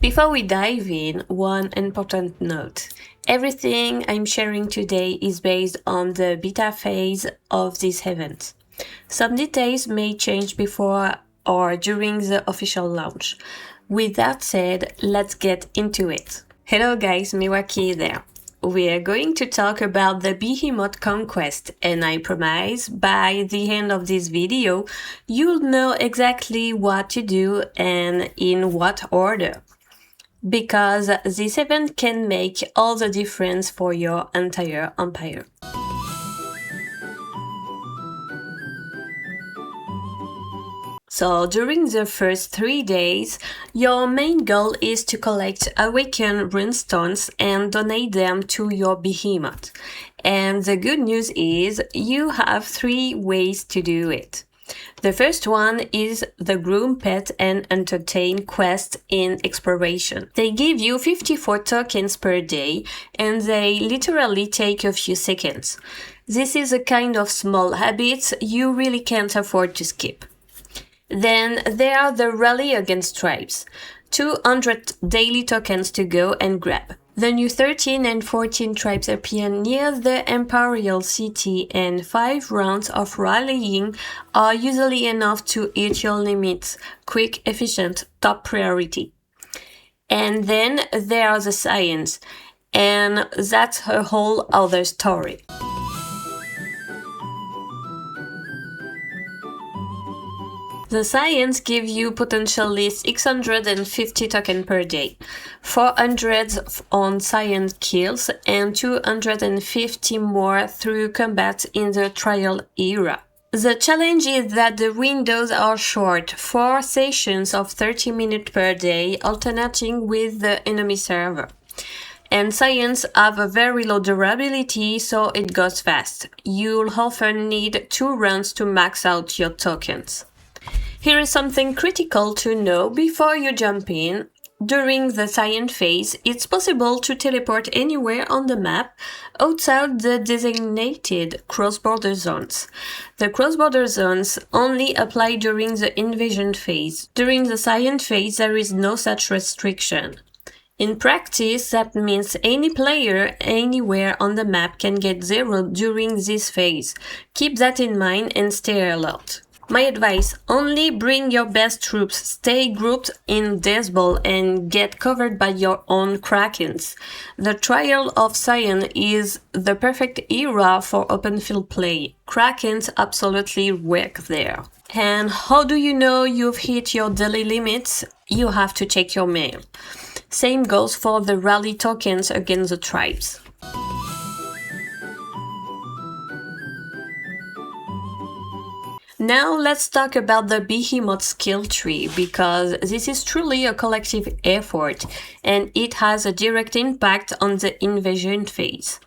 Before we dive in, one important note. Everything I'm sharing today is based on the beta phase of this event. Some details may change before or during the official launch. With that said, let's get into it. Hello guys, Miwaki there. We are going to talk about the Behemoth Conquest, and I promise by the end of this video, you'll know exactly what to do and in what order. Because this event can make all the difference for your entire empire. So during the first 3 days, your main goal is to collect Awaken Runestones and donate them to your Behemoth. And the good news is you have 3 ways to do it. The first one is the Groom, Pet and Entertain quest in Exploration. They give you 54 tokens per day and they literally take a few seconds. This is a kind of small habit you really can't afford to skip. Then there are the Rally Against Tribes. 200 daily tokens to go and grab. The new 13 and 14 tribes appear near the Imperial City and 5 rounds of rallying are usually enough to hit your limits. Quick, efficient, top priority. And then there are the Scions, and that's a whole other story. The Scions give you potentially 650 tokens per day, 400 on Scion kills and 250 more through combat in the trial era. The challenge is that the windows are short, 4 sessions of 30 minutes per day alternating with the enemy server. And Scions have a very low durability, so it goes fast. You'll often need 2 runs to max out your tokens. Here is something critical to know before you jump in. During the Scion phase, it's possible to teleport anywhere on the map outside the designated cross-border zones. The cross-border zones only apply during the invasion phase. During the Scion phase, there is no such restriction. In practice, that means any player anywhere on the map can get 0 during this phase. Keep that in mind and stay alert. My advice, only bring your best troops, stay grouped in Death Ball and get covered by your own Krakens. The Trial of Scion is the perfect era for open field play. Krakens absolutely work there. And how do you know you've hit your daily limits? You have to check your mail. Same goes for the rally tokens against the tribes. Now let's talk about the Behemoth Skill Tree, because this is truly a collective effort and it has a direct impact on the invasion phase.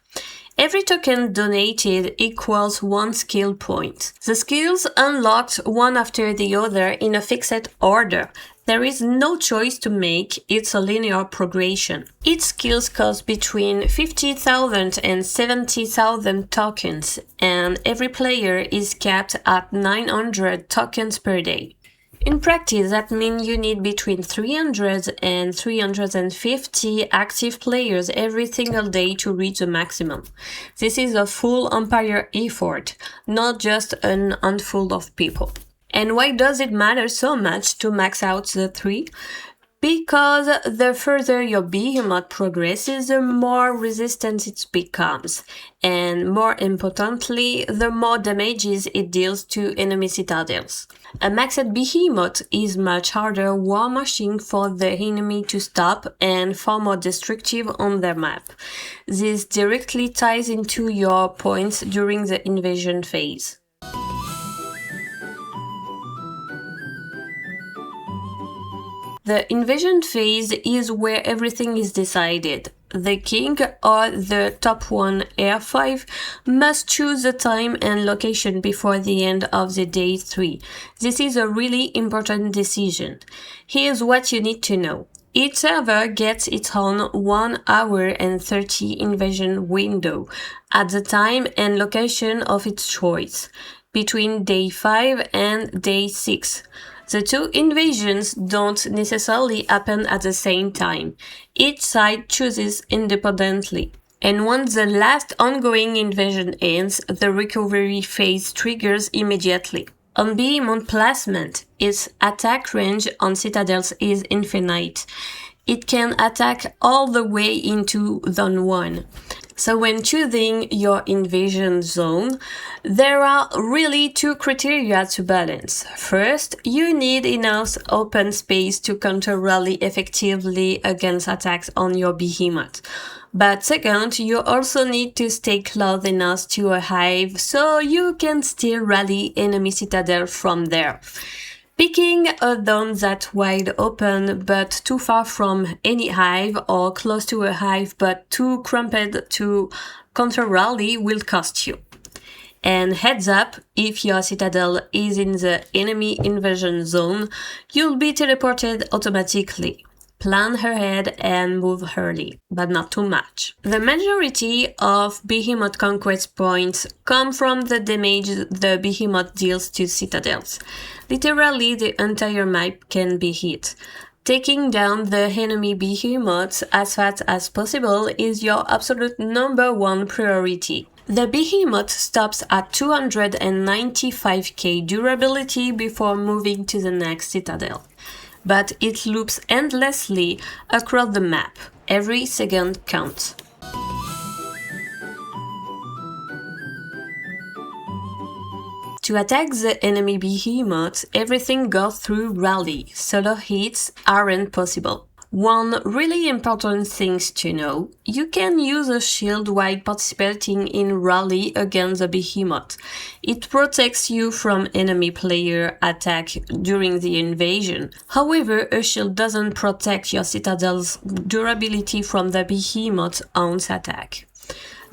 Every token donated equals 1 skill point. The skills unlocked one after the other in a fixed order. There is no choice to make, it's a linear progression. Each skill costs between 50,000 and 70,000 tokens, and every player is capped at 900 tokens per day. In practice, that means you need between 300 and 350 active players every single day to reach the maximum. This is a full empire effort, not just an handful of people. And why does it matter so much to max out the 3? Because the further your Behemoth progresses, the more resistant it becomes, and more importantly, the more damages it deals to enemy citadels. A maxed Behemoth is much harder war machine for the enemy to stop and far more destructive on their map. This directly ties into your points during the invasion phase. The invasion phase is where everything is decided. The king or the top 1 Air5 must choose the time and location before the end of the day 3. This is a really important decision. Here's what you need to know. Each server gets its own 1 hour and 30 invasion window at the time and location of its choice, between day 5 and day 6. The two invasions don't necessarily happen at the same time. Each side chooses independently. And once the last ongoing invasion ends, the recovery phase triggers immediately. On Behemoth placement, its attack range on citadels is infinite. It can attack all the way into Zone 1. So when choosing your invasion zone, there are really two criteria to balance. First, you need enough open space to counter rally effectively against attacks on your behemoth. But second, you also need to stay close enough to a hive so you can still rally enemy citadel from there. Picking a zone that's wide open but too far from any hive or close to a hive but too cramped to counter rally will cost you. And heads up, if your citadel is in the enemy invasion zone, you'll be teleported automatically. Plan ahead and move early, but not too much. The majority of Behemoth Conquest points come from the damage the Behemoth deals to citadels. Literally, the entire map can be hit. Taking down the enemy behemoths as fast as possible is your absolute number one priority. The behemoth stops at 295k durability before moving to the next citadel. But it loops endlessly across the map. Every second counts. To attack the enemy behemoth, everything goes through rally. Solo hits aren't possible. One really important thing to know, you can use a shield while participating in rally against the behemoth. It protects you from enemy player attack during the invasion. However, a shield doesn't protect your citadel's durability from the behemoth's own attack.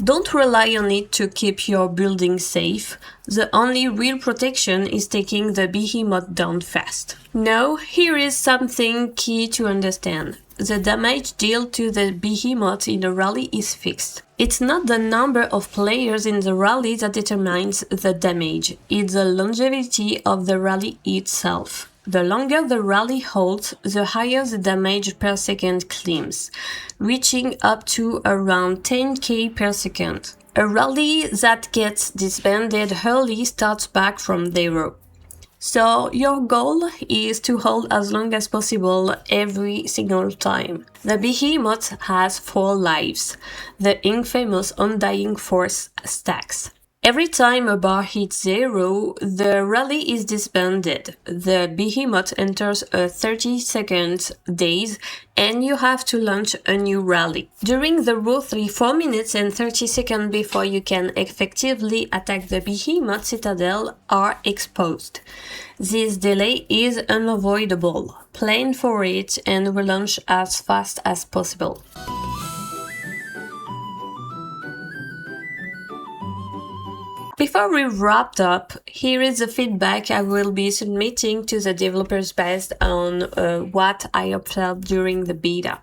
Don't rely on it to keep your building safe. The only real protection is taking the behemoth down fast. Now, here is something key to understand. The damage dealt to the behemoth in the rally is fixed. It's not the number of players in the rally that determines the damage, it's the longevity of the rally itself. The longer the rally holds, the higher the damage per second climbs, reaching up to around 10k per second. A rally that gets disbanded early starts back from zero. So your goal is to hold as long as possible every single time. The behemoth has 4 lives, the infamous Undying Force stacks. Every time a bar hits 0, the rally is disbanded. The behemoth enters a 30-second daze and you have to launch a new rally. During the roughly 4 minutes and 30 seconds before you can effectively attack the behemoth citadel are exposed. This delay is unavoidable. Plan for it and relaunch as fast as possible. Before we wrap up, here is the feedback I will be submitting to the developers based on what I observed during the beta.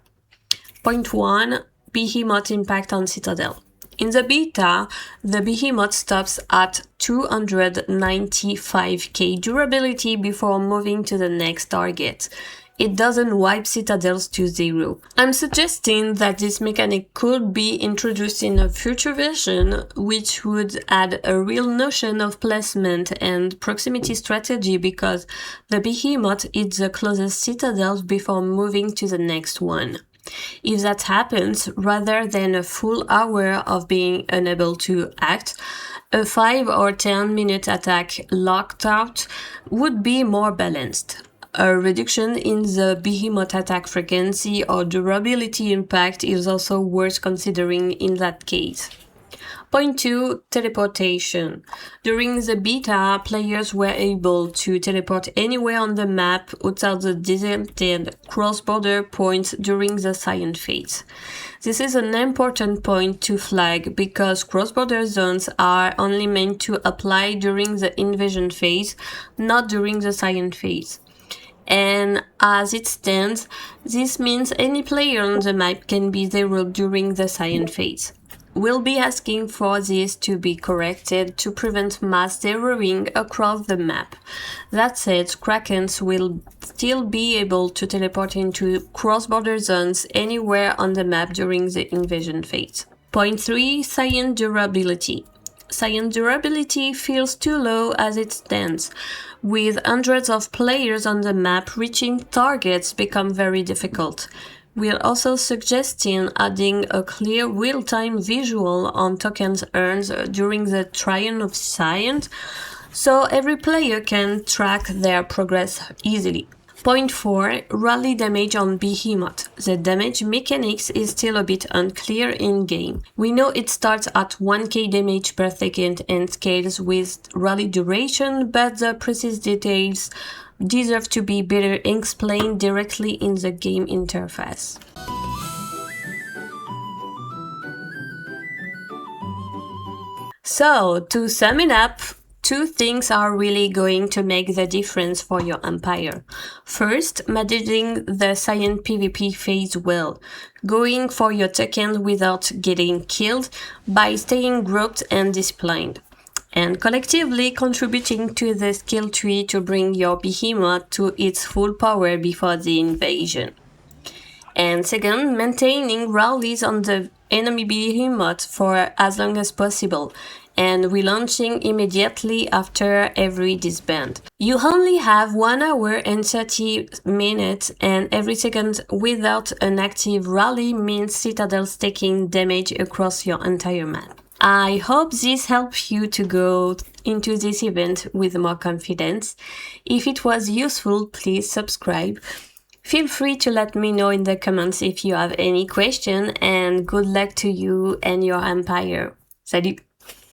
Point 1. Behemoth impact on Citadel. In the beta, the Behemoth stops at 295k durability before moving to the next target. It doesn't wipe citadels to 0. I'm suggesting that this mechanic could be introduced in a future version, which would add a real notion of placement and proximity strategy because the behemoth hits the closest citadels before moving to the next one. If that happens, rather than a full hour of being unable to act, a 5 or 10 minute attack locked out would be more balanced. A reduction in the behemoth attack frequency or durability impact is also worth considering in that case. Point 2. Teleportation. During the beta, players were able to teleport anywhere on the map outside the designated cross-border points during the Scion phase. This is an important point to flag because cross-border zones are only meant to apply during the invasion phase, not during the Scion phase. And as it stands, this means any player on the map can be zeroed during the Scion phase. We'll be asking for this to be corrected to prevent mass zeroing across the map. That said, Krakens will still be able to teleport into cross-border zones anywhere on the map during the invasion phase. Point 3. Scion durability. Scion durability feels too low as it stands. With hundreds of players on the map, reaching targets become very difficult. We're also suggesting adding a clear real-time visual on tokens earned during the Trial of Scion, so every player can track their progress easily. Point 4. Rally damage on Behemoth. The damage mechanics is still a bit unclear in-game. We know it starts at 1k damage per second and scales with rally duration, but the precise details deserve to be better explained directly in the game interface. So, to sum it up, 2 things are really going to make the difference for your empire. First, managing the Scion PvP phase well, going for your token without getting killed by staying grouped and disciplined, and collectively contributing to the skill tree to bring your behemoth to its full power before the invasion. And second, maintaining rallies on the enemy behemoth for as long as possible, and relaunching immediately after every disband. You only have 1 hour and 30 minutes, and every second without an active rally means citadels taking damage across your entire map. I hope this helps you to go into this event with more confidence. If it was useful, please subscribe. Feel free to let me know in the comments if you have any question, and good luck to you and your empire. Salut!